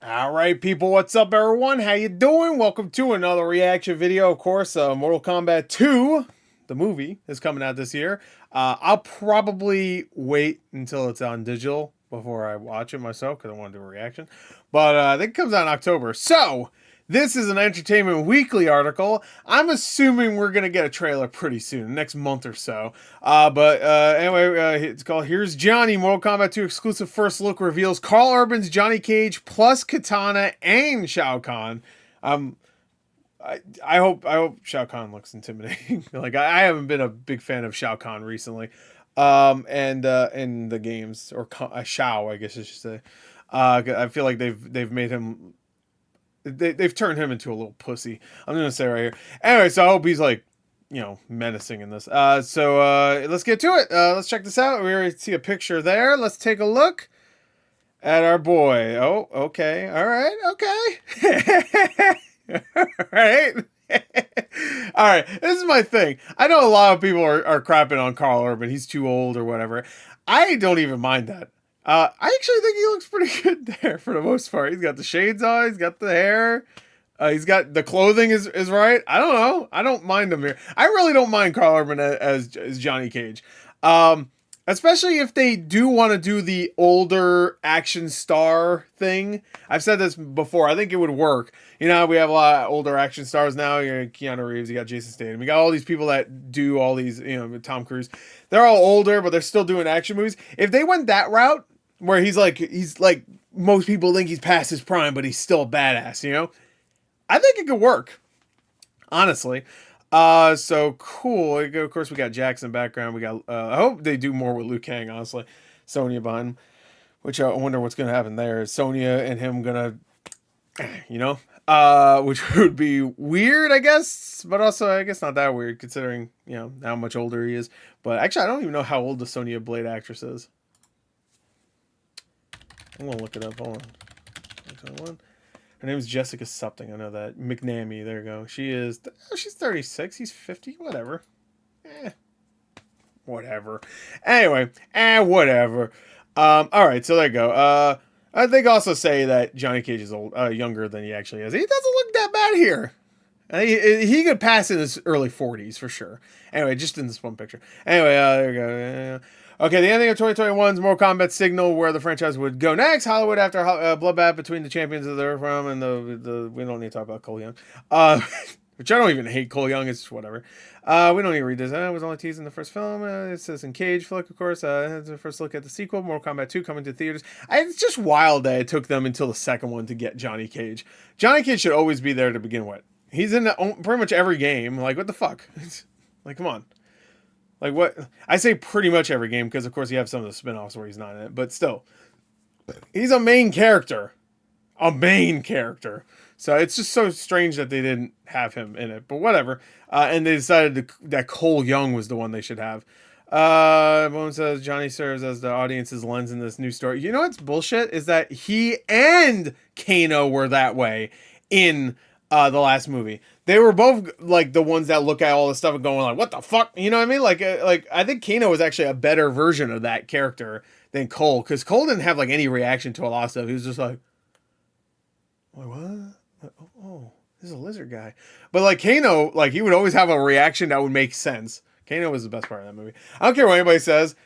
All right, people, what's up, everyone? How you doing? Welcome to another reaction video. Of course, Mortal Kombat 2, the movie, is coming out this year. I'll probably wait until it's on digital before I watch it myself because I want to do a reaction. But I think it comes out in October. So, this is an Entertainment Weekly article. I'm assuming we're going to get a trailer pretty soon, next month or so. Anyway, it's called Here's Johnny. Mortal Kombat 2 exclusive first look reveals Carl Urban's Johnny Cage plus Kitana and Shao Kahn. I hope Shao Kahn looks intimidating. Like I haven't been a big fan of Shao Kahn recently. And in the games or Shao, I guess I should say. I feel like they've made him they've turned him into a little pussy. I'm gonna say right here. Anyway, so I hope he's like, menacing in this. Let's get to it. Let's check this out. We already see a picture there. Let's take a look at our boy. Oh, okay. All right. Okay. All right. All right. This is my thing. I know a lot of people are crapping on Carl Urban. He's too old or whatever. I don't even mind that. I actually think he looks pretty good there for the most part. He's got the shades on. He's got the hair. He's got the clothing is right. I don't know. I don't mind him here. I really don't mind Carl Urban as Johnny Cage. Especially if they do want to do the older action star thing. I've said this before. I think it would work. We have a lot of older action stars now. You got Keanu Reeves, you got Jason Statham. You got all these people that do all these, Tom Cruise. They're all older, but they're still doing action movies. If they went that route, where he's like most people think he's past his prime, but he's still a badass, I think it could work. Honestly. So cool. Of course, we got Jackson background. We got, I hope they do more with Liu Kang, honestly. Sonya behind him, which I wonder what's going to happen there. Is Sonya and him going to, which would be weird, I guess, but also, I guess not that weird considering, how much older he is. But actually, I don't even know how old the Sonya Blade actress is. I'm going to look it up. Hold on. Her name's Jessica something. I know that. McNamee. There you go. She's 36. He's 50. Whatever. Whatever. Anyway. Whatever. All right. So there you go. I think also say that Johnny Cage is younger than he actually is. He doesn't look that bad here. He could pass in his early 40s for sure. Anyway, just in this one picture. Anyway, there you go. Okay, the ending of 2021's Mortal Kombat signal where the franchise would go next. Hollywood after a bloodbath between the champions of the Earth Realm and the we don't need to talk about Cole Young. Which I don't even hate Cole Young. It's just whatever. We don't need to read this. It was only teased in the first film. It says in Cage flick, of course. It's the first look at the sequel, Mortal Kombat 2, coming to theaters. It's just wild that it took them until the second one to get Johnny Cage. Johnny Cage should always be there to begin with. He's in pretty much every game. Like, what the fuck? Like, come on. Like, what? I say pretty much every game because, of course, you have some of the spin-offs where he's not in it. But still, he's a main character. A main character. So it's just so strange that they didn't have him in it. But whatever. And they decided that Cole Young was the one they should have. One says Johnny serves as the audience's lens in this new story. You know what's bullshit? Is that he and Kano were that way in the last movie. They were both like the ones that look at all this stuff and going like, what the fuck? You know what I mean? Like I think Kano was actually a better version of that character than Cole. Because Cole didn't have like any reaction to a lot of stuff. He was just like what? Oh, this is a lizard guy. But like Kano, like he would always have a reaction that would make sense. Kano was the best part of that movie. I don't care what anybody says.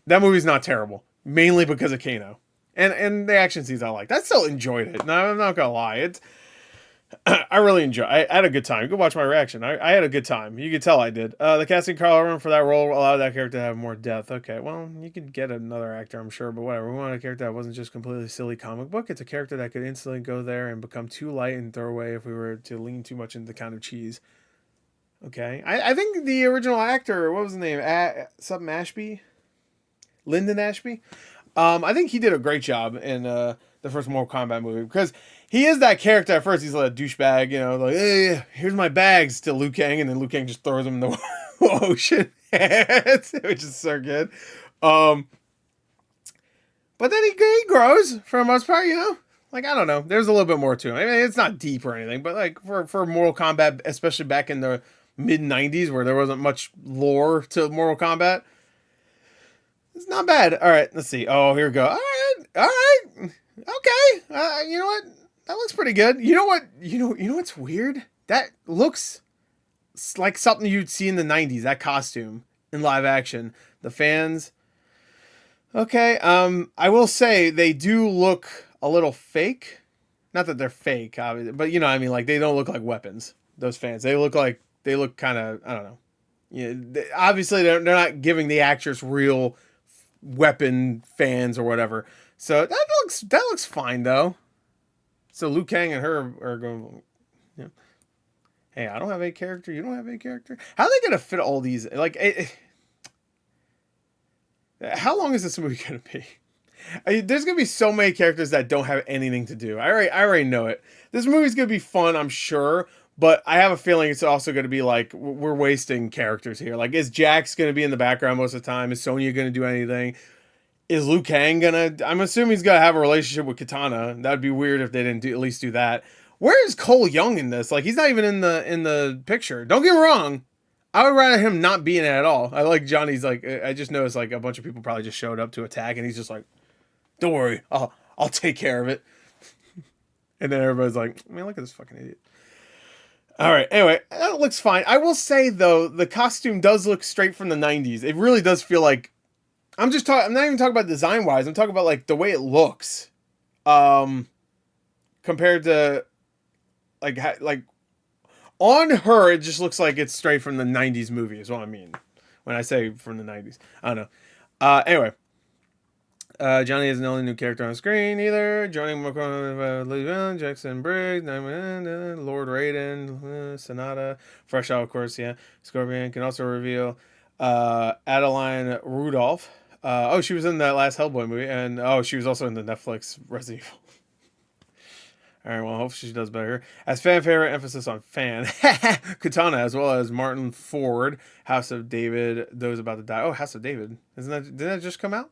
That movie's not terrible. Mainly because of Kano. And the action scenes I liked. I still enjoyed it. No, I'm not gonna lie. I really enjoyed. I had a good time. You can watch my reaction. I had a good time. You could tell I did. The casting Carl Urban for that role allowed that character to have more depth. Okay, well, you could get another actor, I'm sure, but whatever. We wanted a character that wasn't just completely silly comic book. It's a character that could instantly go there and become too light and throwaway if we were to lean too much into the kind of cheese. Okay, I think the original actor, what was his name? Something Ashby? Lyndon Ashby? I think he did a great job in the first Mortal Kombat movie because he is that character at first. He's like a douchebag, like, hey, here's my bags to Liu Kang, and then Liu Kang just throws him in the ocean, which is so good. But then he grows for the most part, Like, I don't know. There's a little bit more to him. I mean, it's not deep or anything, but like for Mortal Kombat, especially back in the mid-90s where there wasn't much lore to Mortal Kombat, it's not bad. All right, let's see. Oh, here we go. All right. Okay. You know what? that looks pretty good. You know what? You know what's weird? That looks like something you'd see in the '90s. That costume in live action. The fans. Okay. I will say they do look a little fake. Not that they're fake, obviously, but you know, what I mean, like they don't look like weapons. Those fans. They look kind of. I don't know. Yeah. Obviously, they're not giving the actress real weapon fans or whatever. So that looks fine though. So Liu Kang and her are going. Yeah. Hey, I don't have a character. You don't have a character. How are they gonna fit all these? Like, how long is this movie gonna be? There's gonna be so many characters that don't have anything to do. I already know it. This movie's gonna be fun, I'm sure, but I have a feeling it's also gonna be like we're wasting characters here. Like, is Jax gonna be in the background most of the time? Is Sonya gonna do anything? Is Liu Kang gonna? I'm assuming he's gonna have a relationship with Kitana. That'd be weird if they didn't at least do that. Where is Cole Young in this? Like, he's not even in the picture. Don't get me wrong. I would rather him not be in it at all. I like Johnny's like. I just noticed like a bunch of people probably just showed up to attack, and he's just like, "Don't worry, I'll take care of it." And then everybody's like, "Man, look at this fucking idiot." All right. Anyway, that looks fine. I will say though, the costume does look straight from the '90s. It really does feel like. I'm not even talking about design wise. I'm talking about like the way it looks, compared to, like on her, it just looks like it's straight from the '90s movie. Is what I mean when I say from the '90s. I don't know. Anyway, Johnny isn't the only new character on screen either. Joining Jackson Briggs, Lord Raiden, Sonata, Fresh Out, of course. Yeah, Scorpion can also reveal Adeline Rudolph. She was in that last Hellboy movie, and she was also in the Netflix Resident Evil. All right, well, hopefully she does better. As fan favorite, emphasis on fan. Kitana, as well as Martin Ford, House of David, Those About to Die. Oh, House of David. Didn't that just come out?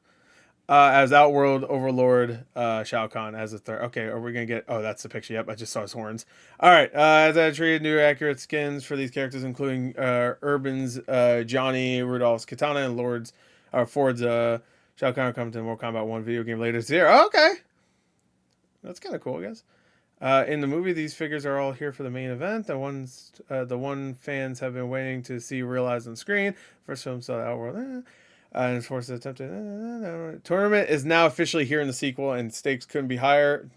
As Outworld Overlord, Shao Kahn as a third. Okay, are we gonna get? Oh, that's the picture. Yep, I just saw his horns. All right. As I treated new accurate skins for these characters, including Urban's Johnny Rudolph's Kitana and Ford's Shao Kahn come to Mortal Kombat 1 video game later this year. Oh, okay, that's kind of cool, I guess. In the movie, these figures are all here for the main event. The one fans have been waiting to see realized on screen. First film saw Outworld. And forced to attempt tournament is now officially here in the sequel, and stakes couldn't be higher.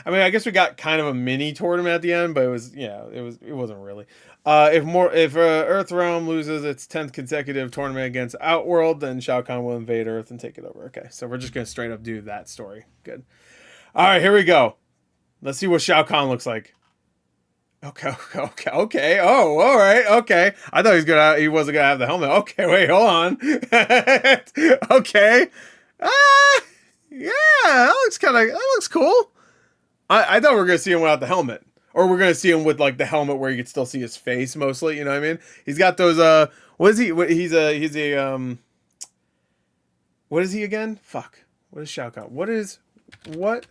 I mean, I guess we got kind of a mini tournament at the end, but it wasn't really. If Earthrealm loses its 10th consecutive tournament against Outworld, then Shao Kahn will invade Earth and take it over. Okay, so we're just gonna straight up do that story. Good. All right, here we go. Let's see what Shao Kahn looks like. Okay. Oh, all right. Okay. I thought he wasn't gonna have the helmet. Okay, wait, hold on. Okay. Yeah, that looks cool. I thought we were gonna see him without the helmet, or we're gonna see him with like the helmet where you could still see his face mostly. You know what I mean? He's got those. What is he? He's a. What is he again? Fuck. What is Shao Kahn? What?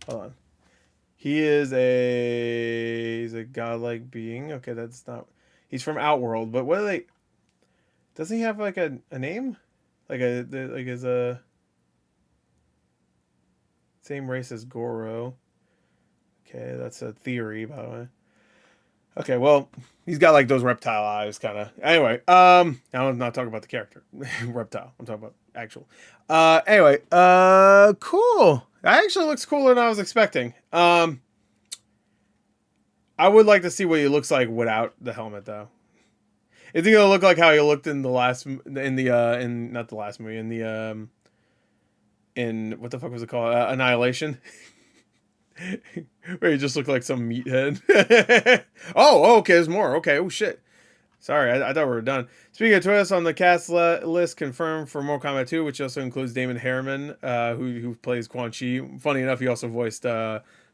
Hold on. He's a godlike being. Okay, that's not. He's from Outworld, but what are they? Doesn't he have like a name? Like is a same race as Goro. Okay, that's a theory, by the way. Okay, well, he's got like those reptile eyes, kind of. Anyway, now I'm not talking about the character, reptile. I'm talking about actual. Anyway, cool. That actually looks cooler than I was expecting. I would like to see what he looks like without the helmet, though. Is he gonna look like how he looked in the last, in not the last movie, in what the fuck was it called? Annihilation. Where he just looked like some meathead. Oh, okay, there's more. Okay, oh shit. Sorry, I thought we were done. Speaking of twists, on the cast list confirmed for Mortal Kombat 2, which also includes Damon Harriman, who plays Quan Chi. Funny enough, he also voiced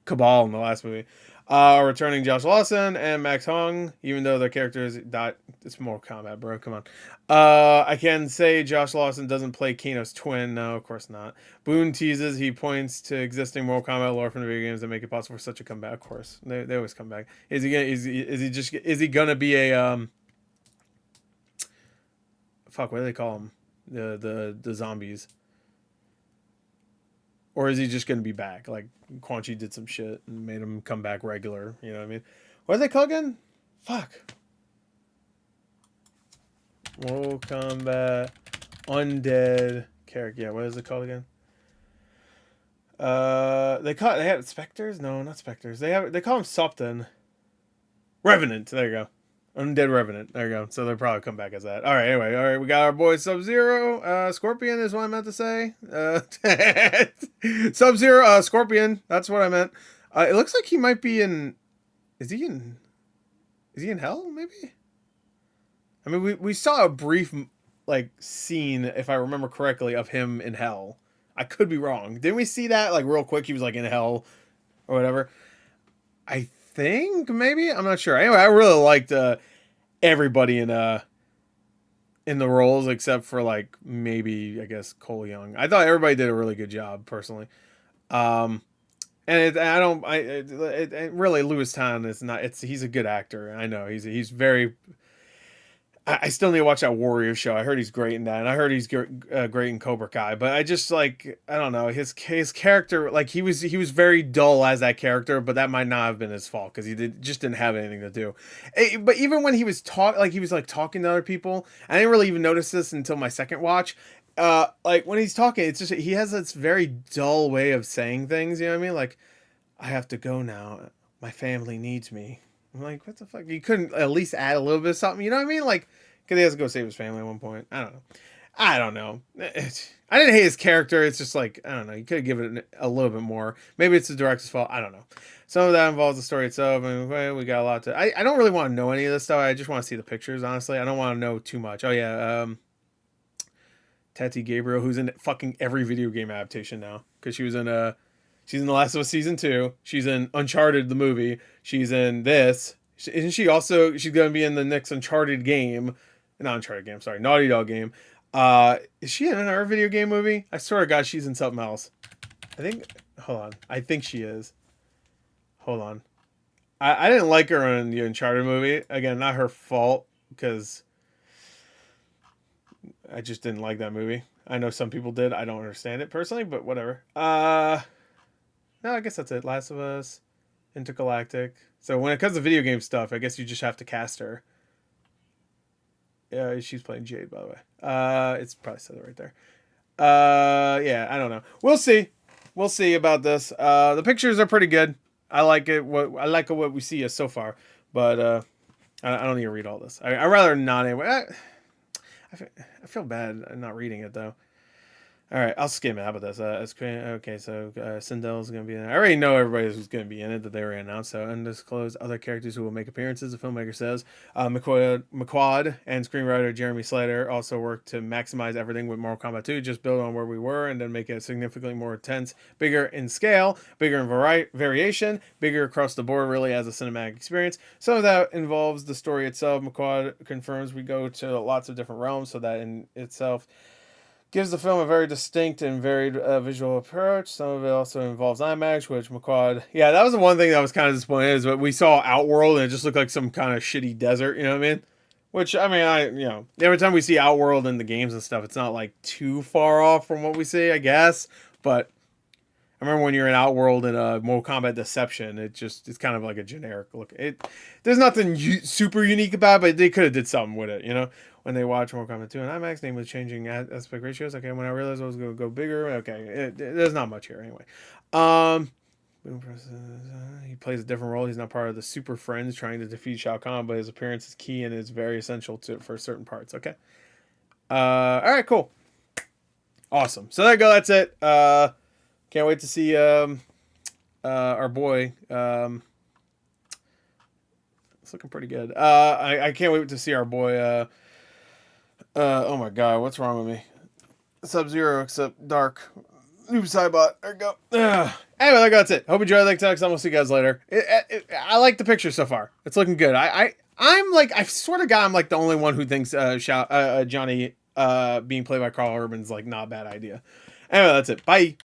Cabal in the last movie. Returning Josh Lawson and Max Hong, even though their characters died. It's Mortal Kombat, bro. Come on. I can say Josh Lawson doesn't play Kano's twin. No, of course not. Boone teases he points to existing Mortal Kombat lore from the video games that make it possible for such a comeback. Of course, they always come back. Is he gonna be a fuck, what do they call them? The zombies. Or is he just going to be back? Like, Quan Chi did some shit and made him come back regular. You know what I mean? What are they called again? Fuck. Mortal Kombat. Undead character. Yeah, what is it called again? They have specters? No, not specters. They call them something. Revenant. There you go. Undead Revenant. There you go. So they'll probably come back as that. All right. Anyway, all right. We got our boy Sub-Zero. Scorpion is what I meant to say. Sub-Zero. Scorpion. That's what I meant. It looks like he might be in. Is he in hell? Maybe. I mean, we saw a brief like scene, if I remember correctly, of him in hell. I could be wrong. Didn't we see that like real quick? He was like in hell or whatever. I think maybe, I'm not sure. Anyway, I really liked everybody in the roles except for like maybe I guess Cole Young. I thought everybody did a really good job personally. And really Louis Tan is not. He's a good actor. I know he's very. I still need to watch that Warrior show. I heard he's great in that, and I heard he's great in Cobra Kai. But I just like, I don't know, his character, like he was very dull as that character, but that might not have been his fault because he just didn't have anything to do. But even when he was talking to other people, I didn't really even notice this until my second watch. Like when he's talking, it's just he has this very dull way of saying things. You know what I mean? Like, I have to go now. My family needs me. I'm like, what the fuck? You couldn't at least add a little bit of something, you know what I mean? Like, because he has to go save his family at one point. I don't know. I didn't hate his character. It's just like, I don't know. You could have given it a little bit more. Maybe it's the director's fault. I don't know. Some of that involves the story itself. I mean, we got a lot to. I don't really want to know any of this stuff. I just want to see the pictures, honestly. I don't want to know too much. Oh, yeah. Tati Gabriel, who's in fucking every video game adaptation now. Because she was in she's in The Last of Us Season 2. She's in Uncharted, the movie. She's in this. Isn't she also... She's going to be in the next Uncharted game. Not Uncharted game, sorry. Naughty Dog game. Is she in another video game movie? I swear to God, she's in something else. I think... Hold on. I think she is. Hold on. I didn't like her in the Uncharted movie. Again, not her fault. Because... I just didn't like that movie. I know some people did. I don't understand it personally, but whatever. No, I guess that's it. Last of Us, Intergalactic. So when it comes to video game stuff, I guess you just have to cast her. Yeah, she's playing Jade, by the way. It's probably said it right there. Yeah, I don't know. We'll see. We'll see about this. The pictures are pretty good. I like it. What we see so far, but I don't need to read all this. I rather not anyway. I feel bad not reading it though. All right, I'll skim it. How about this? Okay, so Sindel's going to be in it. I already know everybody who's going to be in it, that they already announced. So, undisclosed other characters who will make appearances, the filmmaker says. McQuad and screenwriter Jeremy Slater also worked to maximize everything with Mortal Kombat 2, just build on where we were and then make it significantly more intense, bigger in scale, bigger in variation, bigger across the board, really, as a cinematic experience. Some of that involves the story itself. McQuad confirms we go to lots of different realms, so that in itself gives the film a very distinct and varied visual approach. Some of it also involves IMAX, which McQuad... Yeah, that was the one thing that was kind of disappointing, is that we saw Outworld and it just looked like some kind of shitty desert, you know what I mean? Which, I mean, every time we see Outworld in the games and stuff, it's not like too far off from what we see, I guess. But I remember when you're in Outworld in Mortal Kombat Deception, it's kind of like a generic look. There's nothing super unique about it, but they could have did something with it, you know? When they watch Mortal Kombat 2 in IMAX, namely changing aspect ratios. Okay, when I realized I was going to go bigger, okay, there's not much here anyway. He plays a different role. He's not part of the Super Friends trying to defeat Shao Kahn, but his appearance is key and is very essential for certain parts. Okay. All right, cool. Awesome. So there you go. That's it. Can't wait to see our boy. It's looking pretty good. I can't wait to see our boy. Oh my God, what's wrong with me? Sub-Zero, except dark. Noob Cybot. There we go. Anyway, that's it. Hope you enjoyed. Like next time. We'll see you guys later. I like the picture so far. It's looking good. I'm like, I swear to God, I'm like the only one who thinks Johnny being played by Carl Urban's like not a bad idea. Anyway, that's it. Bye.